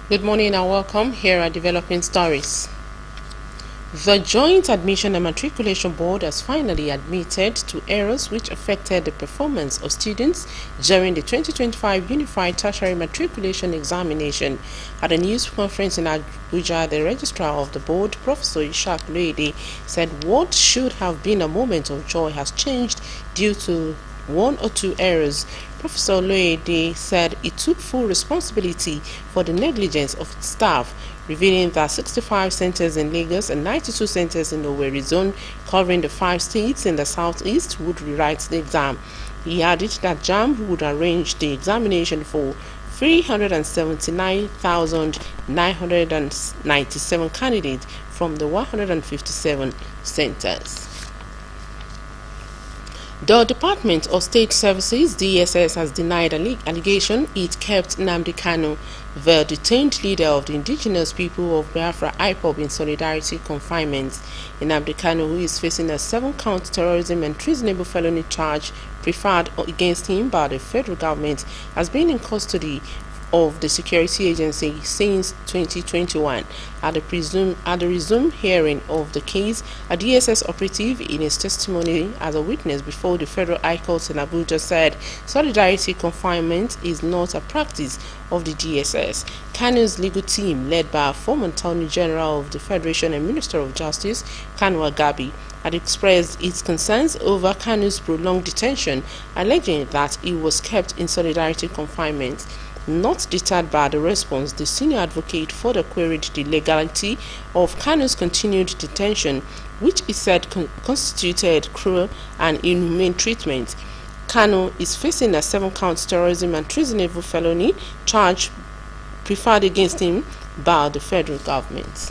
Good morning and welcome. Here are developing stories. The Joint Admission and Matriculation Board has finally admitted to errors which affected the performance of students during the 2025 Unified Tertiary Matriculation Examination. At a news conference in Abuja, the registrar of the board, Professor Ishaq Loede, said what should have been a moment of joy has changed due to one or two errors. Professor Loede said it took full responsibility for the negligence of its staff, revealing that 65 centers in Lagos and 92 centers in the Owerri zone, covering the 5 states in the southeast, would rewrite the exam. He added that JAMB would arrange the examination for 379,997 candidates from the 157 centers. The Department of State Services (DSS) has denied an allegation it kept Nnamdi Kanu, the detained leader of the indigenous people of Biafra IPOB, in solidarity confinement. Nnamdi Kanu, who is facing a 7-count terrorism and treasonable felony charge preferred against him by the federal government, has been in custody of the security agency since 2021. At the resumed hearing of the case, a DSS operative, in his testimony as a witness before the Federal High Court in Abuja, said solidarity confinement is not a practice of the DSS. Kanu's legal team, led by a former Attorney General of the Federation and Minister of Justice, Kanu Agabi, had expressed its concerns over Kanu's prolonged detention, alleging that he was kept in solidarity confinement. Not deterred by the response, the senior advocate further queried the legality of Kanu's continued detention, which he said constituted cruel and inhumane treatment. Kanu is facing a 7-count terrorism and treasonable felony charge preferred against him by the federal government.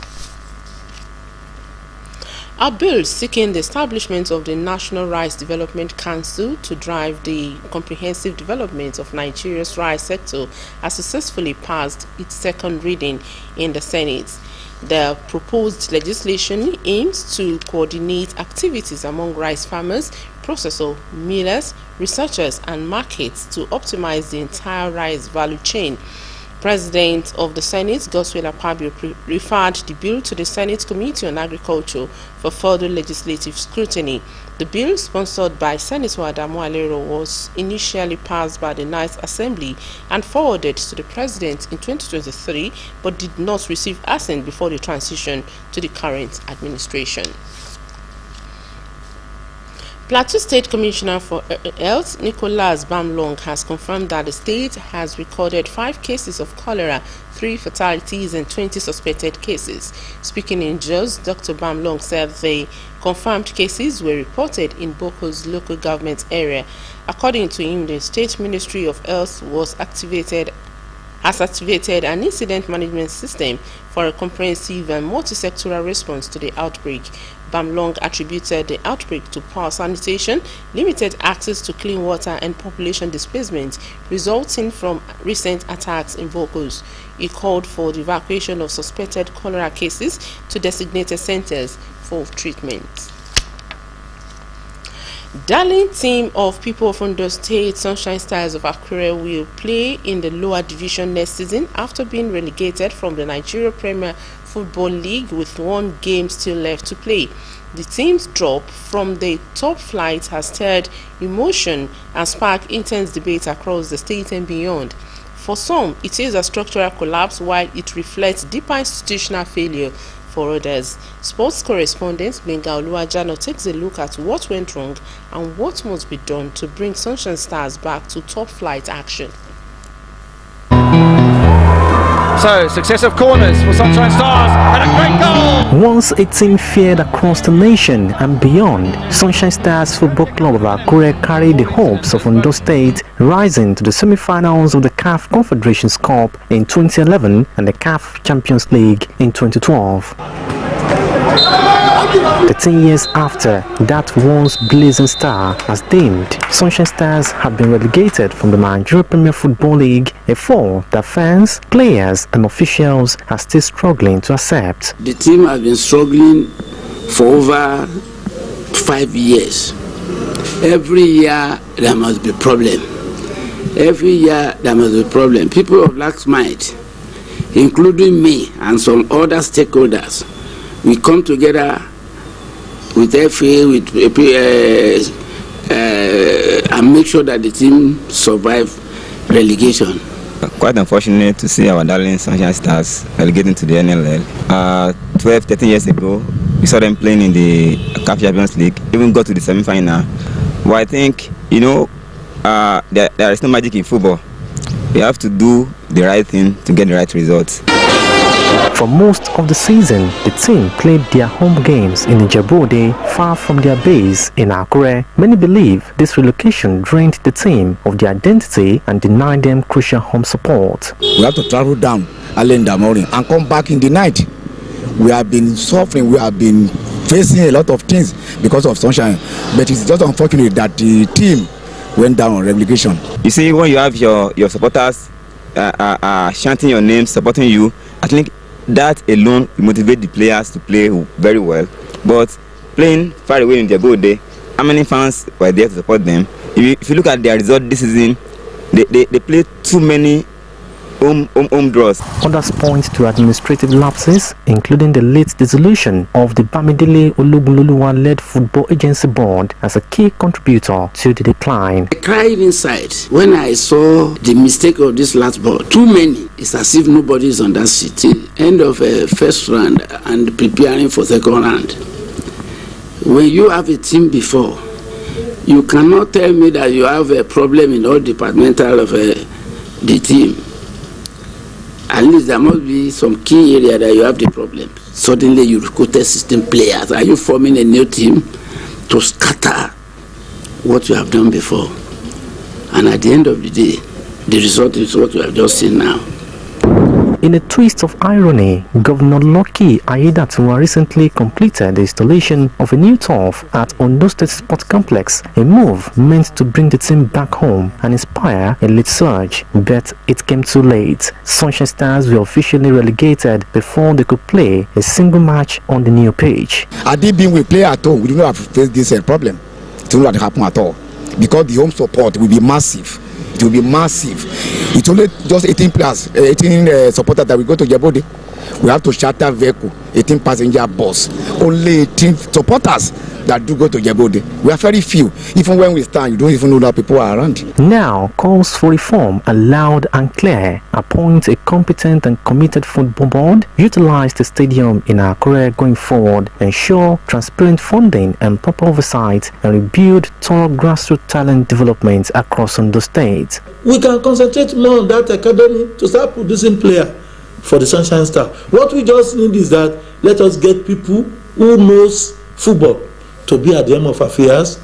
A bill seeking the establishment of the National Rice Development Council to drive the comprehensive development of Nigeria's rice sector has successfully passed its second reading in the Senate. The proposed legislation aims to coordinate activities among rice farmers, processors, millers, researchers, and markets to optimize the entire rice value chain. President of the Senate, Godswill Akpabio, referred the bill to the Senate Committee on Agriculture for further legislative scrutiny. The bill, sponsored by Senator Adamu Alero, was initially passed by the Ninth Assembly and forwarded to the President in 2023, but did not receive assent before the transition to the current administration. Plateau State Commissioner for Health, Nicholas Bamlong, has confirmed that the state has recorded 5 cases of cholera, 3 fatalities, and 20 suspected cases. Speaking in Jos, Dr. Bamlong said the confirmed cases were reported in Boko's local government area. According to him, the State Ministry of Health has activated an incident management system for a comprehensive and multi-sectoral response to the outbreak. Bamlong attributed the outbreak to poor sanitation, limited access to clean water, and population displacement resulting from recent attacks in Bokos. He called for the evacuation of suspected cholera cases to designated centers for treatment. Darling team of people from the state, Sunshine Stars of Akure, will play in the lower division next season after being relegated from the Nigeria Premier Football League with 1 game still left to play. The team's drop from the top flight has stirred emotion and sparked intense debate across the state and beyond. For some, it is a structural collapse, while it reflects deeper institutional failure for others. Sports correspondent Benga Oluwajano takes a look at what went wrong and what must be done to bring Sunshine Stars back to top flight action. So, successive corners for Sunshine Stars and a great goal! Once a team feared across the nation and beyond, Sunshine Stars Football Club of Akure carried the hopes of Ondo State rising to the semi-finals of the CAF Confederations Cup in 2011 and the CAF Champions League in 2012. 13 years after that once blazing star has dimmed, Sunshine Stars have been relegated from the Nigeria Premier Football League, a fall that fans, players and officials are still struggling to accept. The team has been struggling for over 5 years. Every year there must be problem. Every year there must be problem. People of lax mind, including me and some other stakeholders, we come together with FA, and make sure that the team survive relegation. Quite unfortunate to see our darling Sunshine Stars relegating to the NLL. 12, 13 years ago, we saw them playing in the CAF Champions League, even got to the semi-final. But I think, there is no magic in football. We have to do the right thing to get the right results. For most of the season, the team played their home games in Ojumoore, far from their base in Akure. Many believe this relocation drained the team of their identity and denied them crucial home support. We have to travel down early in the morning and come back in the night. We have been suffering, we have been facing a lot of things because of Sunshine, but it's just unfortunate that the team went down on relegation. You see, when you have your supporters chanting your name, supporting you, I think that alone will motivate the players to play very well. But playing far away in their goal day, how many fans were there to support them? If you look at their result this season, they played too many home draws. Others point to administrative lapses, including the late dissolution of the Bamidele Ologunloluwa-led Football Agency Board as a key contributor to the decline. I cried inside when I saw the mistake of this last board. Too many. It's as if nobody is on that seat. End of first round and preparing for second round. When you have a team before, you cannot tell me that you have a problem in all departmental of the team. At least there must be some key area that you have the problem. Suddenly you recruited 16 players. Are you forming a new team to scatter what you have done before? And at the end of the day, the result is what you have just seen now. In a twist of irony, Governor Lucky Aiyedatiwa recently completed the installation of a new turf at Ondo State Sports Complex, a move meant to bring the team back home and inspire a late surge, but it came too late. Sunshine Stars were officially relegated before they could play a single match on the new pitch. Had it been we play at home, we do not have to face this problem. It will not happen at all because the home support will be massive. It will be massive. It's only just 18 players, 18 supporters that we go to Ojumoore. We have to charter vehicle, 18 passenger bus. Only 18 supporters that do go to Ojumoore. We are very few. Even when we stand, you don't even know that people are around. Now, calls for reform are loud and clear. Appoint a competent and committed football board. Utilize the stadium in Akure going forward. Ensure transparent funding and proper oversight, and rebuild thorough grassroots talent development across Ondo State. We can concentrate more on that academy to start producing players for the Sunshine Star. What we just need is that let us get people who knows football to be at the end of affairs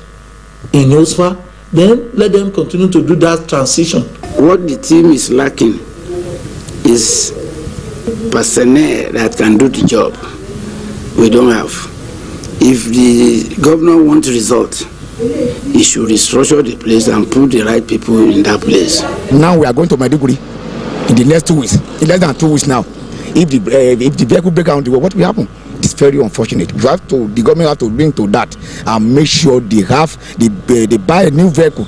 in Osrc. Then let them continue to do that transition. What the team is lacking is personnel that can do the job. We don't have. If the governor wants results, he should restructure the place and put the right people in that place. Now we are going to Maiduguri in the next 2 weeks. In less than 2 weeks now. If the vehicle break down, what will happen? It's very unfortunate. The government have to bring to that and make sure they buy a new vehicle